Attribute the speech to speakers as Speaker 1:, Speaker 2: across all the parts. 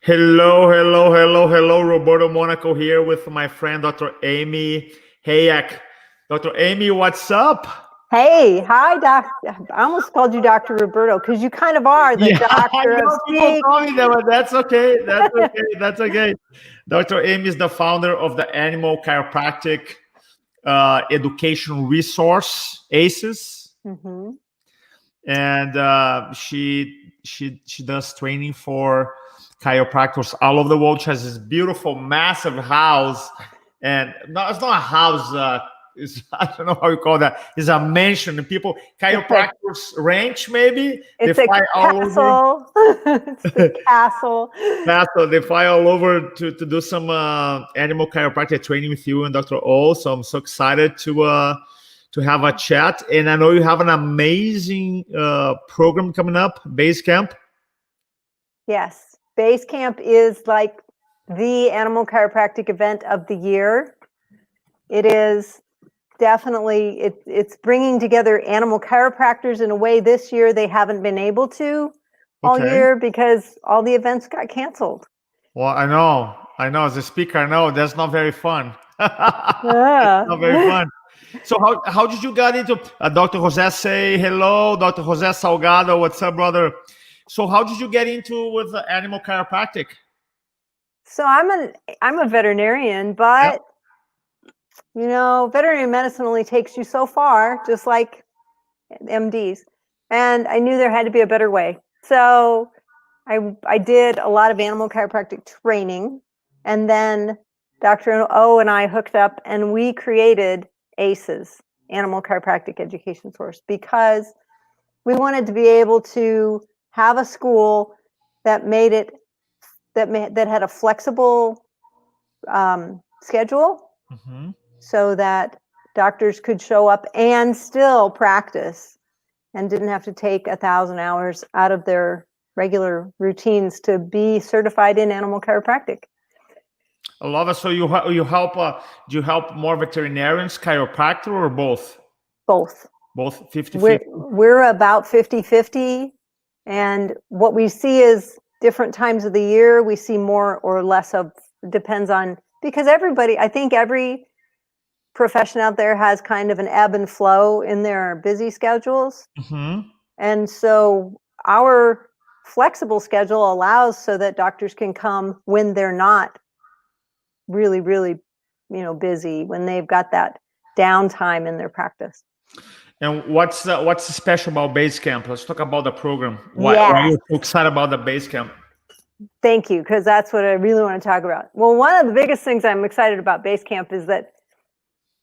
Speaker 1: Hello, hello, hello, hello. Roberto Monaco here with my friend Dr. Amy Hayek. Dr. Amy, what's up?
Speaker 2: Hey, hi, Doc. I almost called you Dr. Roberto because you kind of are the
Speaker 1: Yeah, I
Speaker 2: doctor of
Speaker 1: know people
Speaker 2: speak.
Speaker 1: call me that, but that's okay. That's okay. That's okay. Dr. Amy is the founder of the Animal Chiropractic Education Resource, A.C.E.S,
Speaker 2: Hmm.
Speaker 1: and she does training for chiropractors all over the world. She has this beautiful, massive house, and no, it's not a house. It's, I don't know how you call that. It's a mansion. And people,
Speaker 2: It's a
Speaker 1: chiropractors ranch, maybe they
Speaker 2: it's a
Speaker 1: fly all over.
Speaker 2: castle. It's the castle.
Speaker 1: Yeah, so they fly all over to do some animal chiropractic training with you and Dr. O. So I'm so excited to have a chat. And I know you have an amazing program coming up, Base Camp.
Speaker 2: Yes, Base Camp is like the animal chiropractic event of the year. It is definitely it's bringing together animal chiropractors in a way this year they haven't been able to all
Speaker 1: Okay.
Speaker 2: year because all the events got canceled.
Speaker 1: Well, I know. I know. As a speaker, I know that's not very fun. It's
Speaker 2: Yeah.
Speaker 1: not very fun. So how did you get into Dr. Jose? Say hello, Dr. Jose Salgado. What's up, brother? So how did you get into with animal chiropractic?
Speaker 2: So I'm a veterinarian,
Speaker 1: Yeah.
Speaker 2: but veterinary medicine only takes you so far, just like MDs. And I knew there had to be a better way. So I did a lot of animal chiropractic training, and then Dr. O and I hooked up and we created A.C.E.S, Animal Chiropractic Education Source, because we wanted to be able to have a school that made it that had a flexible schedule
Speaker 1: Mhm.
Speaker 2: so that doctors could show up and still practice and didn't have to take 1,000 hours out of their regular routines to be certified in animal chiropractic.
Speaker 1: I love it. So you help? Do you help more veterinarians, chiropractor, or both?
Speaker 2: Both.
Speaker 1: Both 50
Speaker 2: We're,
Speaker 1: 50.
Speaker 2: we're about 50-50. And what we see is different times of the year, we see more or less of, depends on, because I think every profession out there has kind of an ebb and flow in their busy schedules.
Speaker 1: Mm-hmm.
Speaker 2: And so our flexible schedule allows so that doctors can come when they're not really, really, busy, when they've got that downtime in their practice.
Speaker 1: And what's special about Base Camp? Let's talk about the program. Why are
Speaker 2: Yes.
Speaker 1: you so excited about the Base Camp?
Speaker 2: Thank you, because that's what I really want to talk about. Well, one of the biggest things I'm excited about Base Camp is that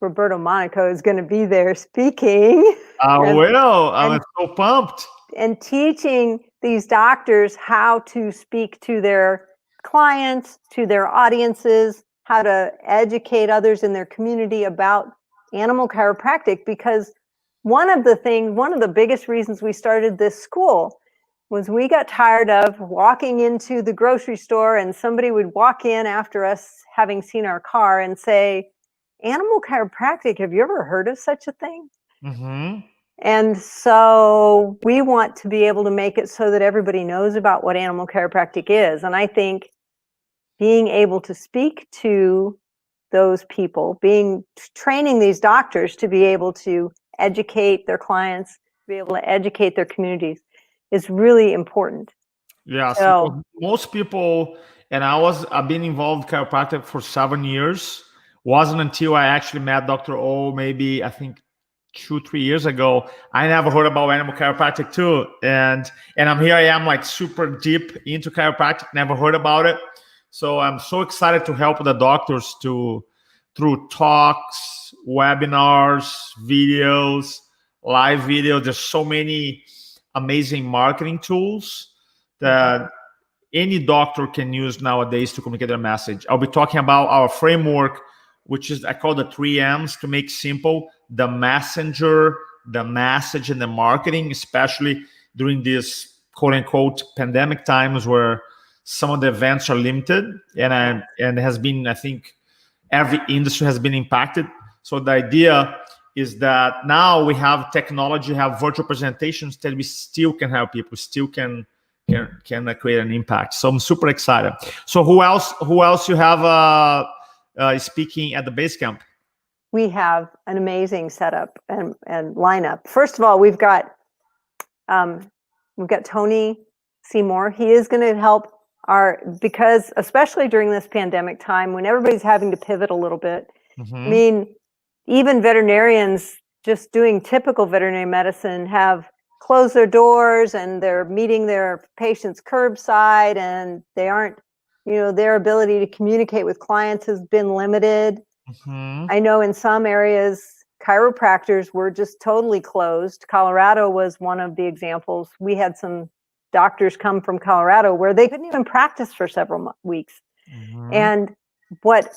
Speaker 2: Roberto Monaco is going to be there speaking
Speaker 1: I
Speaker 2: and,
Speaker 1: will. I'm
Speaker 2: and
Speaker 1: so pumped.
Speaker 2: and teaching these doctors how to speak to their clients, to their audiences, how to educate others in their community about animal chiropractic. Because one of the biggest reasons we started this school was we got tired of walking into the grocery store and somebody would walk in after us having seen our car and say, "Animal chiropractic, have you ever heard of such a thing?"
Speaker 1: Mm-hmm.
Speaker 2: And so we want to be able to make it so that everybody knows about what animal chiropractic is. And I think being able to speak to those people, training these doctors to be able to educate their clients, to be able to educate their communities is really important.
Speaker 1: Yes,
Speaker 2: So,
Speaker 1: because most people, and I've been involved in chiropractic for 7 years. Wasn't until I actually met Dr. O, maybe I think 2 3 years ago. I never heard about animal chiropractic too, and I'm here. I am like super deep into chiropractic. Never heard about it, so I'm so excited to help the doctors to through talks, webinars, videos, live video. There's so many amazing marketing tools that any doctor can use nowadays to communicate their message. I'll be talking about our framework, which is I call the 3 M's to make simple: the messenger, the message, and the marketing, especially during these quote unquote pandemic times where some of the events are limited and has been, I think, every industry has been impacted. So the idea is that now we have technology, have virtual presentations that we still can help people, still can can create an impact. So I'm super excited. So who else you have speaking at the base camp?
Speaker 2: We have an amazing setup and lineup. First of all, we've got Tony Seymour. He is going to help because especially during this pandemic time when everybody's having to pivot a little bit. I mean, even veterinarians just doing typical veterinary medicine have closed their doors and they're meeting their patients curbside, and they aren't, their ability to communicate with clients has been limited. I know in some areas, chiropractors were just totally closed. Colorado was one of the examples. We had some doctors come from Colorado where they couldn't even practice for several weeks. And what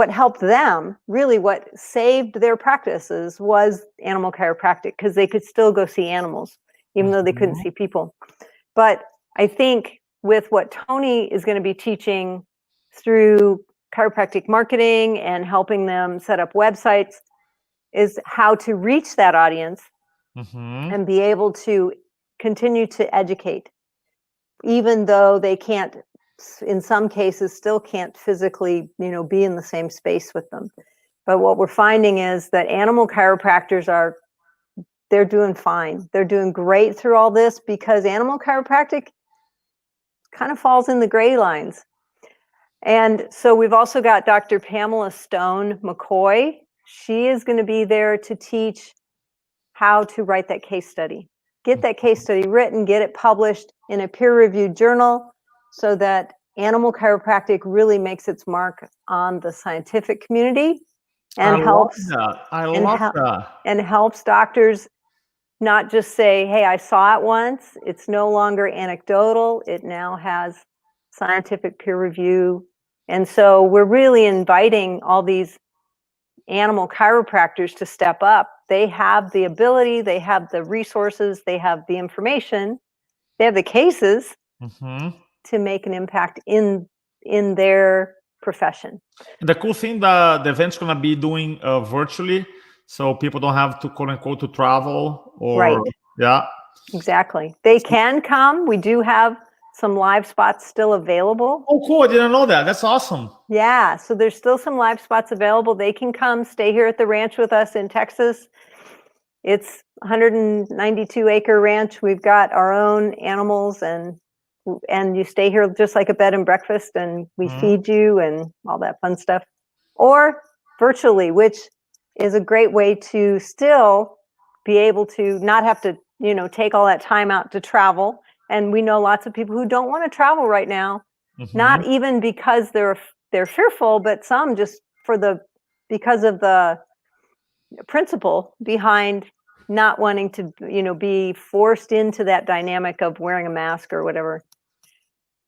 Speaker 2: helped them, really what saved their practices, was animal chiropractic, because they could still go see animals, even though they couldn't see people. But I think with what Tony is going to be teaching through chiropractic marketing and helping them set up websites is how to reach that audience and be able to continue to educate, even though they can't, in some cases, still can't physically, be in the same space with them. But what we're finding is that animal chiropractors they're doing fine. They're doing great through all this, because animal chiropractic kind of falls in the gray lines. And so we've also got Dr. Pamela Stone McCoy. She is going to be there to teach how to write that case study. Get that case study written, get it published in a peer-reviewed journal, so that animal chiropractic really makes its mark on the scientific community and helps doctors not just say, hey, I saw it once. It's no longer anecdotal. It now has scientific peer review. And so we're really inviting all these animal chiropractors to step up. They have the ability, they have the resources, they have the information, they have the cases to make an impact in their profession.
Speaker 1: And the cool thing that the event's going to be doing virtually, so people don't have to, quote unquote, to travel or
Speaker 2: Exactly. They can come. We do have some live spots still available.
Speaker 1: Oh, cool. I didn't know that. That's awesome.
Speaker 2: Yeah. So there's still some live spots available. They can come stay here at the ranch with us in Texas. It's 192-acre ranch. We've got our own animals, and you stay here just like a bed and breakfast, and we feed you and all that fun stuff. Or virtually, which is a great way to still be able to not have to, take all that time out to travel. And we know lots of people who don't want to travel right now, not even because they're fearful, but some just because of the principle behind not wanting to, be forced into that dynamic of wearing a mask or whatever.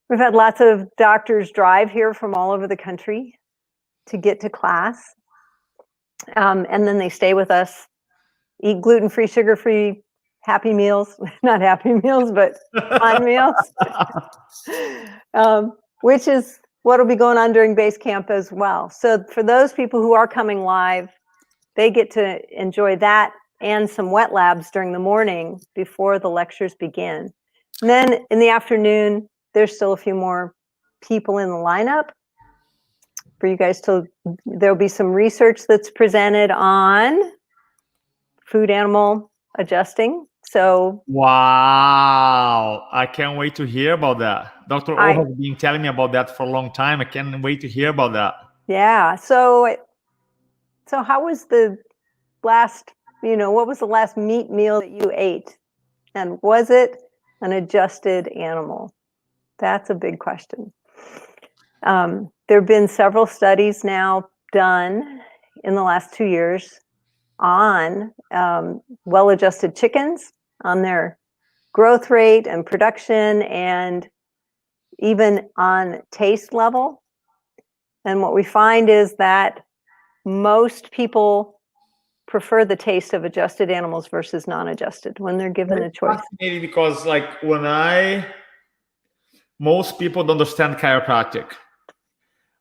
Speaker 2: We've had lots of doctors drive here from all over the country to get to class. And then they stay with us, eat gluten-free, sugar-free, happy meals, not happy meals, but fun meals, which is what will be going on during base camp as well. So for those people who are coming live, they get to enjoy that and some wet labs during the morning before the lectures begin. And then in the afternoon, there's still a few more people in the lineup for you guys there'll be some research that's presented on food animal adjusting. So
Speaker 1: wow, I can't wait to hear about that. Dr. O has been telling me about that for a long time. I can't wait to hear about that.
Speaker 2: Yeah. So how was the last, what was the last meat meal that you ate? And was it an adjusted animal? That's a big question. There have been several studies now done in the last 2 years on well-adjusted chickens, on their growth rate and production, and even on taste level. And what we find is that most people prefer the taste of adjusted animals versus non-adjusted when they're given a choice.
Speaker 1: Because most people don't understand chiropractic.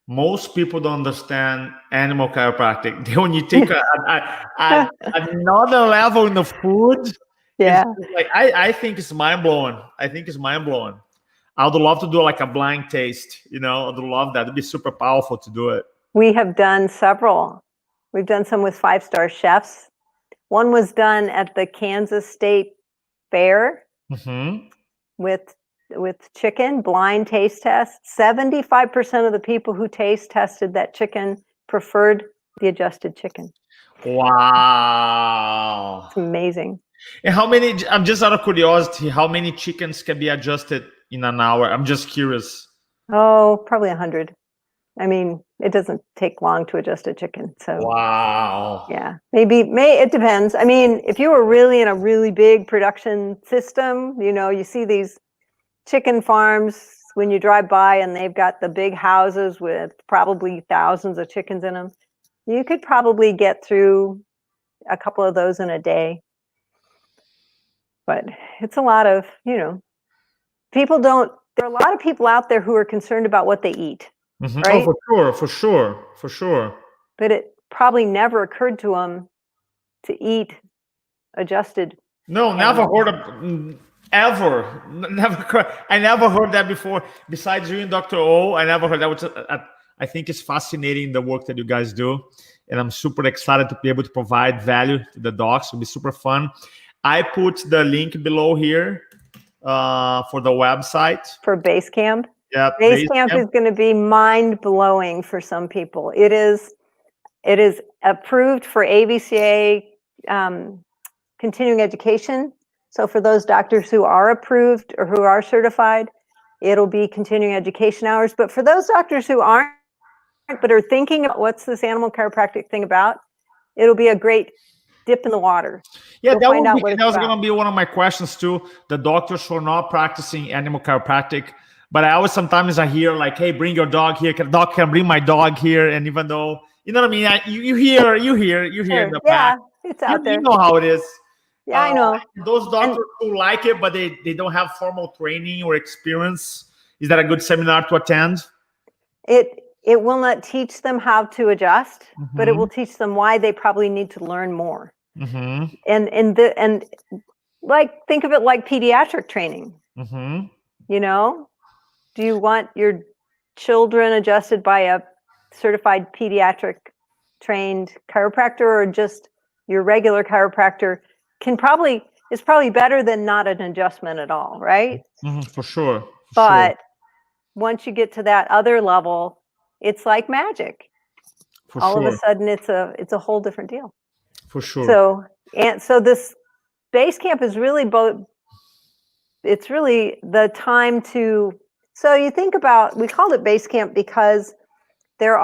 Speaker 1: Most people don't understand animal chiropractic. When you take another level in the food,
Speaker 2: Yeah.
Speaker 1: It's like I think it's mind blowing. I think it's mind blowing. I would love to do like a blind taste. You know, I would love that. It'd be super powerful to do it.
Speaker 2: We have done several. We've done some with 5-star chefs. One was done at the Kansas State Fair with chicken, blind taste test. 75% of the people who taste tested that chicken preferred the adjusted chicken.
Speaker 1: Wow.
Speaker 2: It's amazing.
Speaker 1: And how many, I'm just out of curiosity, how many chickens can be adjusted in an hour? I'm just curious.
Speaker 2: Oh, probably 100. I mean, it doesn't take long to adjust a chicken. So
Speaker 1: wow.
Speaker 2: Yeah, it depends. I mean, if you were really in a really big production system, you see these chicken farms when you drive by and they've got the big houses with probably thousands of chickens in them. You could probably get through a couple of those in a day. But it's a lot of, there are a lot of people out there who are concerned about what they eat, right?
Speaker 1: Oh, for sure.
Speaker 2: But it probably never occurred to them to eat adjusted.
Speaker 1: No, never heard of, ever. Never. I never heard that before. Besides you and Dr. O, I never heard that. Which I think is fascinating, the work that you guys do. And I'm super excited to be able to provide value to the docs. It'll be super fun. I put the link below here for the website. For
Speaker 2: Basecamp?
Speaker 1: Yeah.
Speaker 2: Basecamp is going to be mind-blowing for some people. It is approved for ABCA continuing education. So for those doctors who are approved or who are certified, it'll be continuing education hours. But for those doctors who aren't, but are thinking, what's this animal chiropractic thing about? It'll be a great dip in the water.
Speaker 1: Yeah, that was going to be one of my questions too. The doctors who are not practicing animal chiropractic, but I always sometimes I hear like, "Hey, bring your dog here. Doc, can I bring my dog here?" And even though you know what I mean, you hear in the back.
Speaker 2: It's out there.
Speaker 1: You know how it is.
Speaker 2: Yeah, I know.
Speaker 1: Those doctors who like it, but they don't have formal training or experience. Is that a good seminar to attend?
Speaker 2: It will not teach them how to adjust, but it will teach them why they probably need to learn more. And like, think of it like pediatric training. Do you want your children adjusted by a certified pediatric trained chiropractor, or just your regular chiropractor is probably better than not an adjustment at all, right?
Speaker 1: For sure.
Speaker 2: But once you get to that other level, it's like magic. All of a sudden, it's a whole different deal.
Speaker 1: For sure.
Speaker 2: So this Basecamp is really it's really the time to. So you think about, we called it Basecamp because there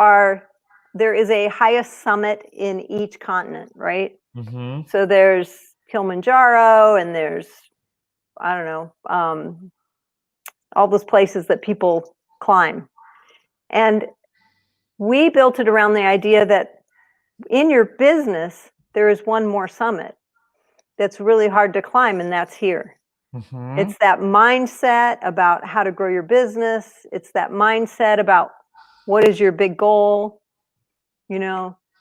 Speaker 2: is a highest summit in each continent, right? So there's Kilimanjaro, and there's, I don't know, all those places that people climb. And we built it around the idea that in your business, there is one more summit that's really hard to climb, and that's here. It's that mindset about how to grow your business. It's that mindset about what is your big goal.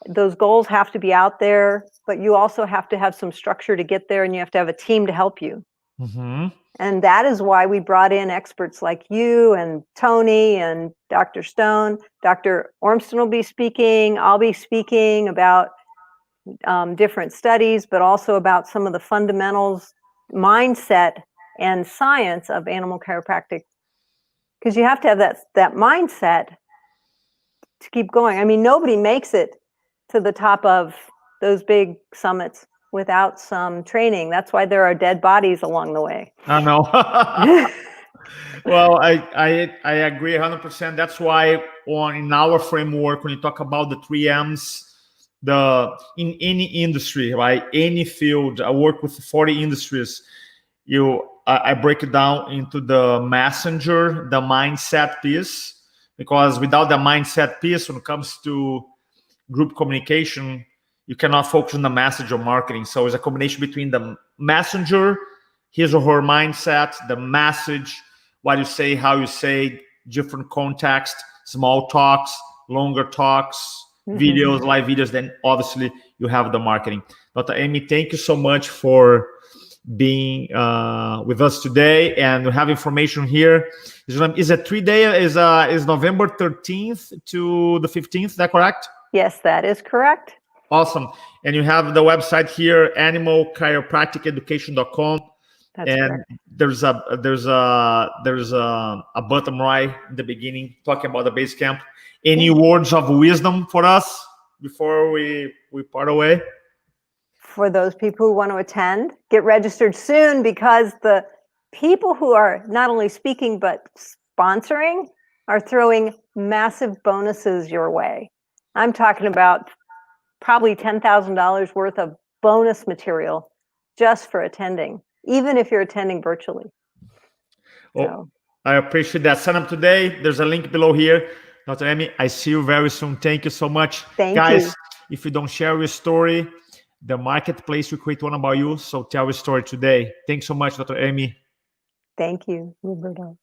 Speaker 2: Those goals have to be out there, but you also have to have some structure to get there, and you have to have a team to help you. And that is why we brought in experts like you and Tony and Dr. Stone. Dr. Ormston will be speaking. I'll be speaking about different studies, but also about some of the fundamentals, mindset, and science of animal chiropractic. Because you have to have that mindset to keep going. I mean, nobody makes it to the top of those big summits without some training. That's why there are dead bodies along the way.
Speaker 1: I know. Well, I agree 100%. That's why in our framework, when you talk about the 3Ms, in any industry, right, any field, I work with 40 industries. I break it down into the messenger, the mindset piece, because without the mindset piece, when it comes to group communication, you cannot focus on the message or marketing. So it's a combination between the messenger, his or her mindset, the message, what you say, how you say, different context, small talks, longer talks, videos, live videos. Then obviously you have the marketing. Dr. Amy, thank you so much for being with us today, and we have information here. Is a 3-day, is November 13th to the 15th, is that correct?
Speaker 2: Yes, that is correct.
Speaker 1: Awesome. And you have the website here, animalchiropracticeducation.com.
Speaker 2: That's
Speaker 1: And
Speaker 2: correct.
Speaker 1: there's a button right in the beginning talking about the base camp. Any words of wisdom for us before we part away?
Speaker 2: For those people who want to attend, get registered soon, because the people who are not only speaking but sponsoring are throwing massive bonuses your way. I'm talking about probably $10,000 worth of bonus material just for attending, even if you're attending virtually.
Speaker 1: Oh, I appreciate that. Sign up today. There's a link below here. Dr. Amy, I see you very soon. Thank you so much. Guys, if you don't share your story, the marketplace will create one about you. So tell your story today. Thanks so much, Dr. Amy.
Speaker 2: Thank you, Roberto.